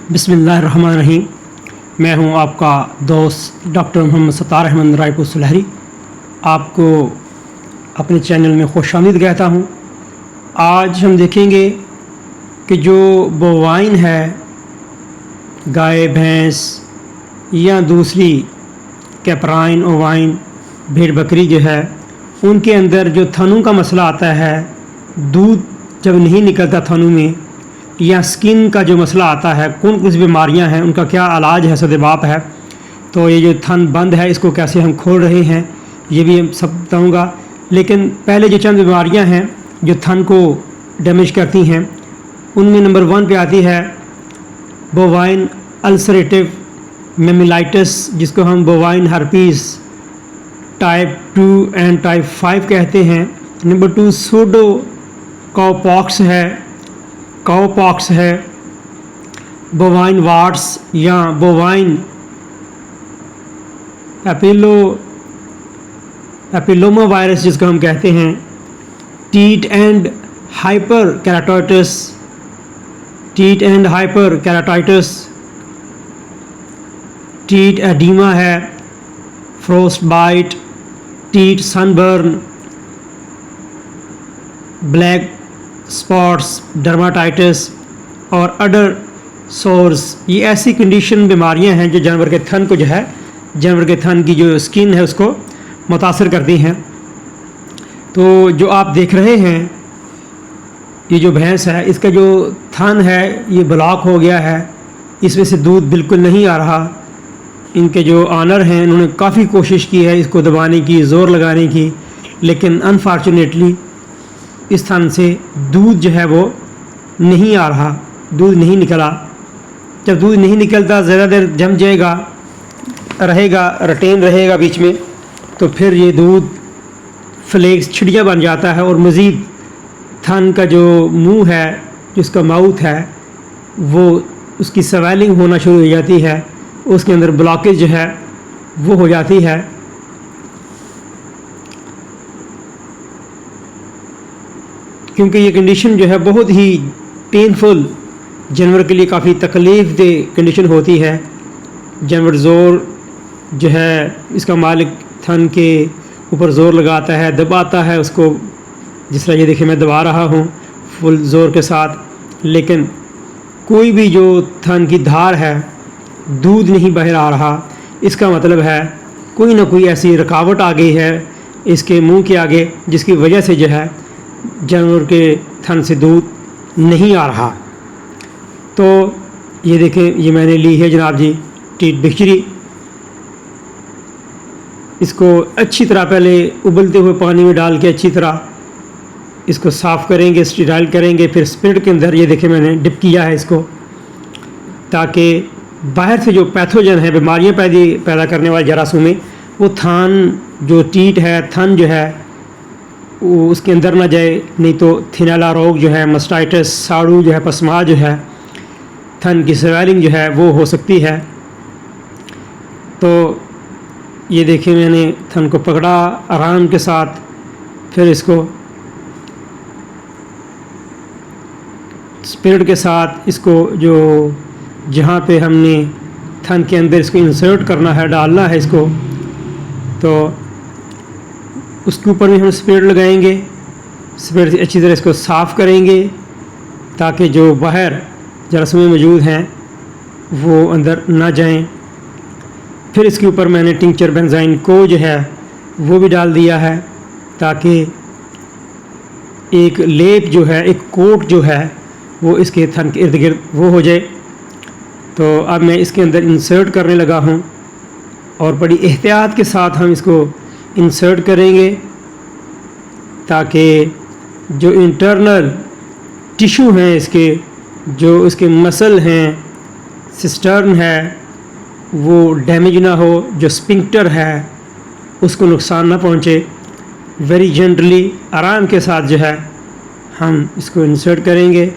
बिस्मिल्लाहिर्रहमानिर्रहीम। मैं हूं आपका दोस्त डॉक्टर मोहम्मद सत्तार अहमद रायपुर सुलहरी। आपको अपने चैनल में खुशामदीद कहता हूं। आज हम देखेंगे कि जो बोवाइन है, गाय भैंस या दूसरी कैपराइन ओवाइन भेड़ बकरी जो है, उनके अंदर जो थनों का मसला आता है, दूध जब नहीं निकलता थनों में, या स्किन का जो मसला आता है, कौन कौन सी बीमारियां हैं, उनका क्या इलाज है, सदबाप है। तो ये जो थन बंद है, इसको कैसे हम खोल रहे हैं, ये भी हम सब बताऊँगा। लेकिन पहले जो चंद बीमारियां हैं जो थन को डैमेज करती हैं, उनमें नंबर 1 पे आती है बोवाइन अल्सरेटिव मेमिलाइटिस, जिसको हम bovine herpes type 2 and type 5 कहते हैं। नंबर 2 सूडो काउपॉक्स है, बोवाइन वार्ड्स या बोवाइन एपिलोमा वायरस जिसको हम कहते हैं। Teat and hyper keratitis, teat oedema है, frost bite, teat sunburn, black spots, dermatitis और अडर सोर्स। ये ऐसी कंडीशन बीमारियां हैं जो जानवर के थन को जो है, जानवर के थन की जो स्किन है उसको मुतासर करती हैं। तो जो आप देख रहे हैं, ये जो भैंस है, इसका जो थन है ये ब्लॉक हो गया है, इसमें से दूध बिल्कुल नहीं आ रहा। इनके जो ऑनर हैं, उन्होंने काफ़ी कोशिश की है इसको दबाने की, ज़ोर लगाने की, लेकिन अनफॉर्चुनेटली इस थन से दूध जो है वो नहीं आ रहा, दूध नहीं निकला। जब दूध नहीं निकलता, ज़्यादा देर जम जाएगा, रिटेन रहेगा बीच में, तो फिर ये दूध फ्लेक्स छिड़िया बन जाता है और मज़ीद थन का जो मुंह है, जिसका माउथ है, वो उसकी स्वेलिंग होना शुरू हो जाती है, उसके अंदर ब्लॉकेज जो है वो हो जाती है। क्योंकि ये कंडीशन जो है बहुत ही पेनफुल, जानवर के लिए काफ़ी तकलीफ़ दे कंडीशन होती है। जानवर ज़ोर जो है, इसका मालिक थन के ऊपर ज़ोर लगाता है, दबाता है उसको, जिस तरह ये देखिए मैं दबा रहा हूँ फुल ज़ोर के साथ, लेकिन कोई भी जो थन की धार है, दूध नहीं बाहर आ रहा। इसका मतलब है कोई ना कोई ऐसी रुकावट आ गई है इसके मुंह के आगे, जिसकी वजह से जो है जानवर के थन से दूध नहीं आ रहा। तो ये देखें, ये मैंने ली है जनाब जी टीट बिक्चरी। इसको अच्छी तरह पहले उबलते हुए पानी में डाल के अच्छी तरह इसको साफ़ करेंगे, स्टेराइल करेंगे, फिर स्पिरिट के अंदर ये देखें मैंने डिप किया है इसको, ताकि बाहर से जो पैथोजन है, बीमारियां पैदा करने वाले जरासीम, वो थन जो टीट है, थन जो है वो उसके अंदर ना जाए, नहीं तो थिनैला रोग जो है, मस्टाइटिस, साड़ू जो है, पसमा जो है, थन की स्वेलिंग जो है वो हो सकती है। तो ये देखिए मैंने थन को पकड़ा आराम के साथ, फिर इसको स्पिरिट के साथ इसको जो जहाँ पे हमने थन के अंदर इसको इंसर्ट करना है, डालना है इसको, तो उसके ऊपर भी हम स्पिरिट लगाएंगे। स्पिरिट से अच्छी तरह इसको साफ़ करेंगे ताकि जो बाहर जरासीम मौजूद हैं वो अंदर ना जाएं। फिर इसके ऊपर मैंने टिंचर बेंजाइन को जो है वो भी डाल दिया है, ताकि एक लेप जो है, एक कोट जो है वो इसके थन के इर्द गिर्द वो हो जाए। तो अब मैं इसके अंदर इंसर्ट करने लगा हूँ और बड़ी एहतियात के साथ हम इसको इंसर्ट करेंगे, ताकि जो इंटरनल टिश्यू हैं इसके, जो इसके मसल हैं, सिस्टर्न है, वो डैमेज ना हो, जो स्पिंक्टर है उसको नुकसान ना पहुँचे। वेरी जेंटली, आराम के साथ जो है हम इसको इंसर्ट करेंगे।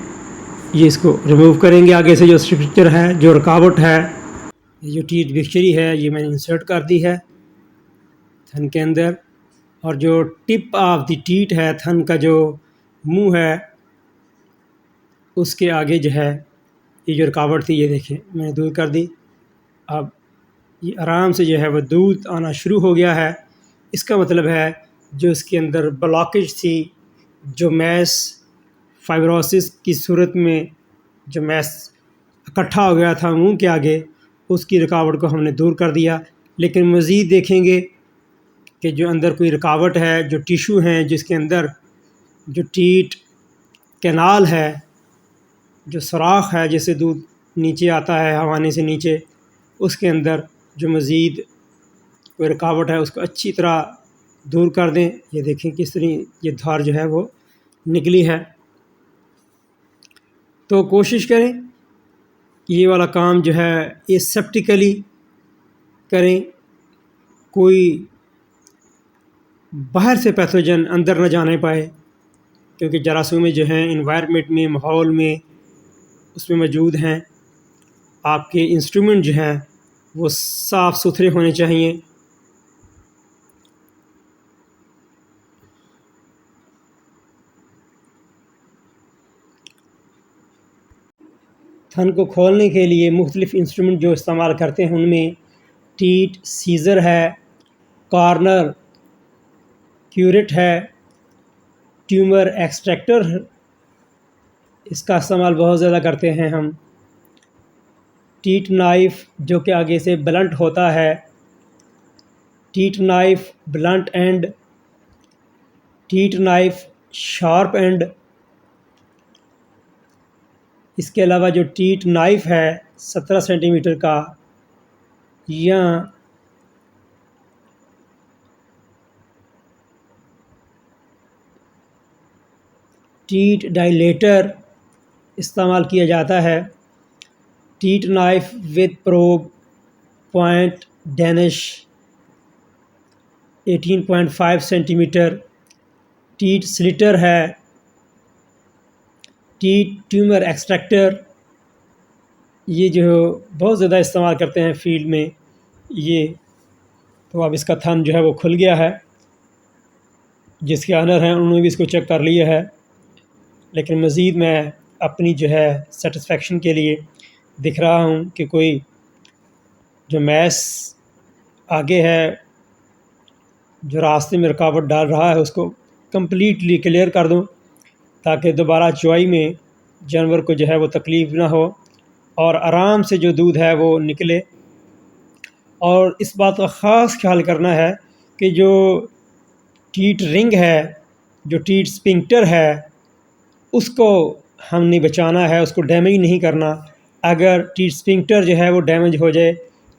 ये इसको रिमूव करेंगे आगे से, जो स्ट्रक्चर है, जो रुकावट है। ये जो टीट बिक्चरी है ये मैंने इंसर्ट कर दी है थन के अंदर, और जो टिप ऑफ द टीट है, थन का जो मुंह है, उसके आगे जो है ये जो रुकावट थी ये देखें मैंने दूर कर दी। अब ये आराम से जो है वो दूध आना शुरू हो गया है। इसका मतलब है जो इसके अंदर ब्लॉकेज थी, जो मैस फाइब्रोसिस की सूरत में जो मैस इकट्ठा हो गया था मुंह के आगे, उसकी रुकावट को हमने दूर कर दिया। लेकिन मज़ीद देखेंगे कि जो अंदर कोई रुकावट है, जो टिशू हैं जिसके अंदर जो टीट कैनाल है, जो सुराख है जिससे दूध नीचे आता है हवाने से नीचे, उसके अंदर जो मज़ीद कोई रुकावट है उसको अच्छी तरह दूर कर दें। ये देखें किस तरह ये धार जो है वो निकली है। तो कोशिश करें कि ये वाला काम जो है एसेप्टिकली करें, कोई बाहर से पैथोजन अंदर न जाने पाए, क्योंकि जरासीमें जो हैं इन्वायरमेंट में, माहौल में उसमें मौजूद हैं। आपके इंस्ट्रूमेंट जो हैं वो साफ़ सुथरे होने चाहिए। थन को खोलने के लिए मुख्तलिफ़ इंस्ट्रूमेंट जो इस्तेमाल करते हैं उनमें टीट सीज़र है, कॉर्नर क्यूरेट है, ट्यूमर एक्सट्रैक्टर इसका इस्तेमाल बहुत ज़्यादा करते हैं हम। टीट नाइफ़ जो कि आगे से ब्लंट होता है, tit knife blunt and, tit knife sharp and. इसके अलावा जो टीट नाइफ़ है 17 सेंटीमीटर का, या टीट डायलेटर इस्तेमाल किया जाता है। Teat knife with probe point Danish 18.5 centimetre. Teat slitter है। टीट ट्यूमर एक्सट्रैक्टर, ये जो बहुत ज़्यादा इस्तेमाल करते हैं फील्ड में ये। तो अब इसका थन जो है वो खुल गया है। जिसके ऑनर हैं उन्होंने भी इसको चेक कर लिया है, लेकिन मज़ीद मैं अपनी जो है सेटिस्फेक्शन के लिए दिख रहा हूँ कि कोई जो मैस आगे है, जो रास्ते में रुकावट डाल रहा है, उसको कम्प्लीटली क्लियर कर दूँ ताकि दोबारा चुवाई में जानवर को जो है वो तकलीफ़ ना हो और आराम से जो दूध है वो निकले। और इस बात का ख़ास ख्याल करना है कि जो टीट रिंग है, जो टीट स्पिंक्टर है, उसको हमने बचाना है, उसको डैमेज नहीं करना। अगर टीट स्पिंक्टर जो है वो डैमेज हो जाए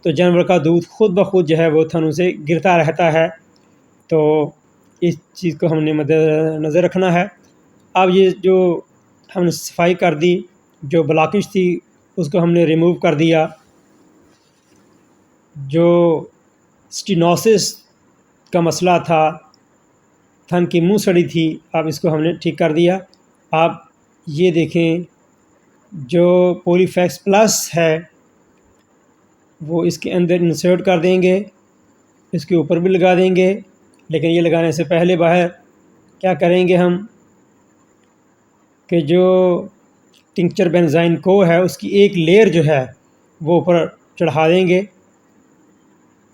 तो जानवर का दूध खुद ब खुद जो है वो थनों से गिरता रहता है। तो इस चीज़ को हमने मद्देनज़र रखना है। अब ये जो हमने सफाई कर दी, जो ब्लॉकेज थी उसको हमने रिमूव कर दिया। जो स्टेनोसिस का मसला था, थन की मुंह सड़ी थी, अब इसको हमने ठीक कर दिया। आप ये देखें जो पॉलीफैक्स प्लस है वो इसके अंदर इंसर्ट कर देंगे, इसके ऊपर भी लगा देंगे। लेकिन ये लगाने से पहले बाहर क्या करेंगे हम कि जो टिंक्चर बेंजाइन को है उसकी एक लेयर जो है वो ऊपर चढ़ा देंगे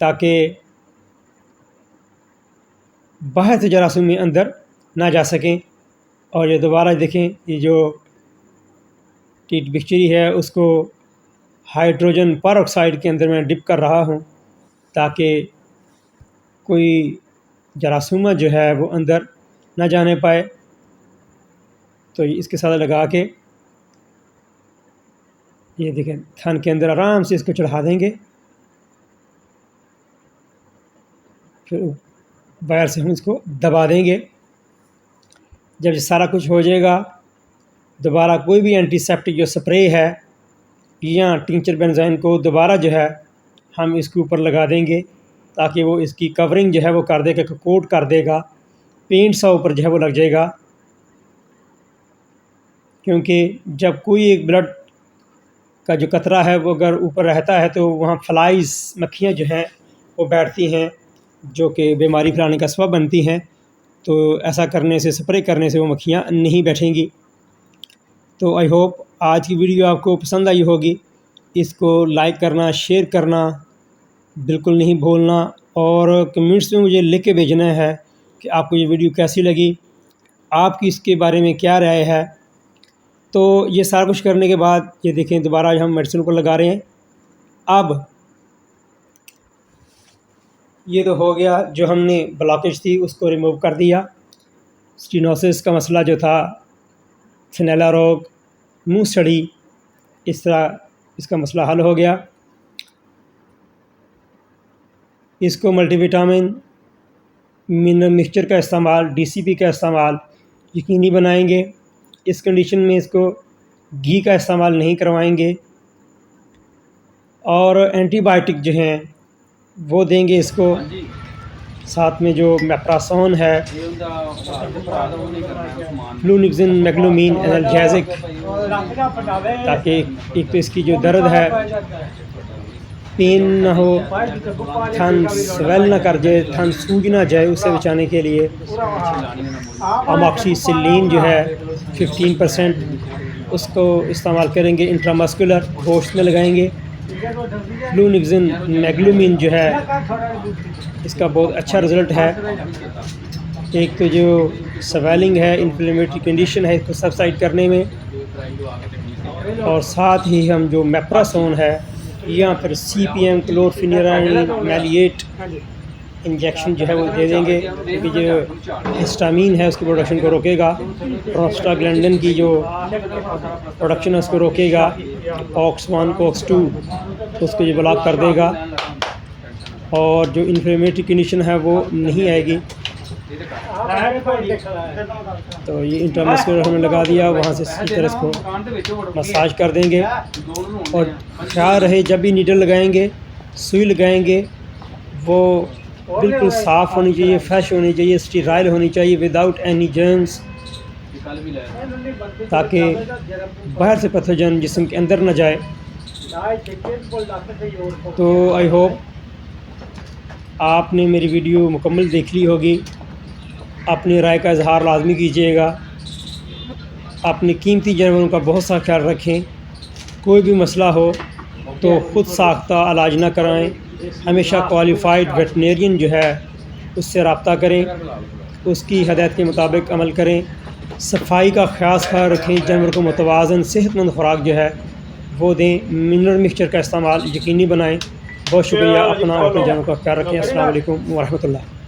ताकि बाहर से जरासीम में अंदर ना जा सकें। और ये दोबारा देखें, ये जो टीट बिक्चरी है उसको हाइड्रोजन परऑक्साइड के अंदर मैं डिप कर रहा हूँ ताकि कोई जरासीम जो है वो अंदर ना जाने पाए। तो इसके साथ लगा के ये देखें थन के अंदर आराम से इसको चढ़ा देंगे। फिर बाहर से हम इसको दबा देंगे। जब ये सारा कुछ हो जाएगा, दोबारा कोई भी एंटीसेप्टिक जो स्प्रे है या टिंक्चर बेंजाइन को दोबारा जो है हम इसके ऊपर लगा देंगे ताकि वो इसकी कवरिंग जो है वो कर देगा, कोट कर देगा, पेंट सा ऊपर जो है वो लग जाएगा। क्योंकि जब कोई एक ब्लड का जो कतरा है वो अगर ऊपर रहता है तो वहाँ फ्लाइज, मक्खियाँ जो हैं वो बैठती हैं जो कि बीमारी फैलाने का सबब बनती हैं। तो ऐसा करने से, स्प्रे करने से वो मक्खियाँ नहीं बैठेंगी। तो आई होप आज की वीडियो आपको पसंद आई होगी। इसको लाइक करना, शेयर करना बिल्कुल नहीं भूलना और कमेंट्स में मुझे लिख के भेजना है कि आपको ये वीडियो कैसी लगी, आपकी इसके बारे में क्या राय है। तो ये सारा कुछ करने के बाद ये देखें दोबारा हम मेडिसिन को लगा रहे हैं। अब ये तो हो गया, जो हमने ब्लॉकेज थी उसको रिमूव कर दिया। स्टेनोसिस का मसला जो था, फिनेला रोग, मुंह सड़ी, इस तरह इसका मसला हल हो गया। इसको मल्टीविटामिन मिनरल मिक्सचर का इस्तेमाल, DCP का इस्तेमाल यकीनी बनाएंगे। इस कंडीशन में इसको घी का इस्तेमाल नहीं करवाएंगे और एंटीबायोटिक जो हैं वो देंगे इसको। साथ में जो मेप्रासोन है, फ्लूनिक्सिन, मैग्लोमीन, एनाल्जेसिक, ताकि एक तो इसकी जो दर्द है, पेन ना हो, थन स्वेल ना कर जाए, थन सूज ना जाए, उससे बचाने के लिए अमॉक्सिसिलिन जो है 15% उसको इस्तेमाल करेंगे। इंट्रामस्कुलर गोश्त में लगाएंगे। फ्लूनिक्सिन, मैग्लोमीन जो है इसका बहुत अच्छा रिज़ल्ट है। एक तो जो स्वेलिंग है, इन्फ्लेमेटरी कंडीशन है, इसको सबसाइड करने में, और साथ ही हम जो मेप्रासोन है या फिर CPM क्लोरफेनिराज़िन मैलिएट इंजेक्शन जो है वो दे देंगे, क्योंकि जो हिस्टामीन है उसकी प्रोडक्शन को रोकेगा। प्रोस्टाग्लैंडिन की जो प्रोडक्शन है उसको रोकेगा। COX-1, COX-2 उसको ये ब्लॉक कर देगा और जो इन्फ्लेमेटरी कंडीशन है वो नहीं आएगी। तो ये इंट्रामस्कुलर हमने लगा दिया, वहाँ से इसी तरह इसको मसाज कर देंगे। और ख्याल रहे जब भी नीडल लगाएंगे, सुई लगाएंगे, वो बिल्कुल साफ़ होनी चाहिए, फ्रेश होनी चाहिए, स्टेराइल होनी चाहिए, विदाउट एनी जर्म्स, ताकि बाहर से पैथोजन जिस्म के अंदर न जाए। तो आई होप आपने मेरी वीडियो मुकम्मल देख ली होगी। अपनी राय का इजहार लाजमी कीजिएगा। अपने कीमती जानवरों का बहुत सा ख्याल रखें। कोई भी मसला हो तो ख़ुद साख्ता इलाज ना कराएं। हमेशा क्वालिफाइड वेटनेरियन जो है उससे रब्ता करें, उसकी हदायत के मुताबिक अमल करें। सफाई का ख़ास ख्याल रखें। जानवर को मुतवाज़न सेहतमंद खुराक जो है वो दें। मिनरल मिक्सचर का इस्तेमाल यकीनी बनाएं। बहुत शुक्रिया। अपना और अपने जानवर का ख्याल रखें। अस्सलाम वालेकुम व रहमतुल्लाह।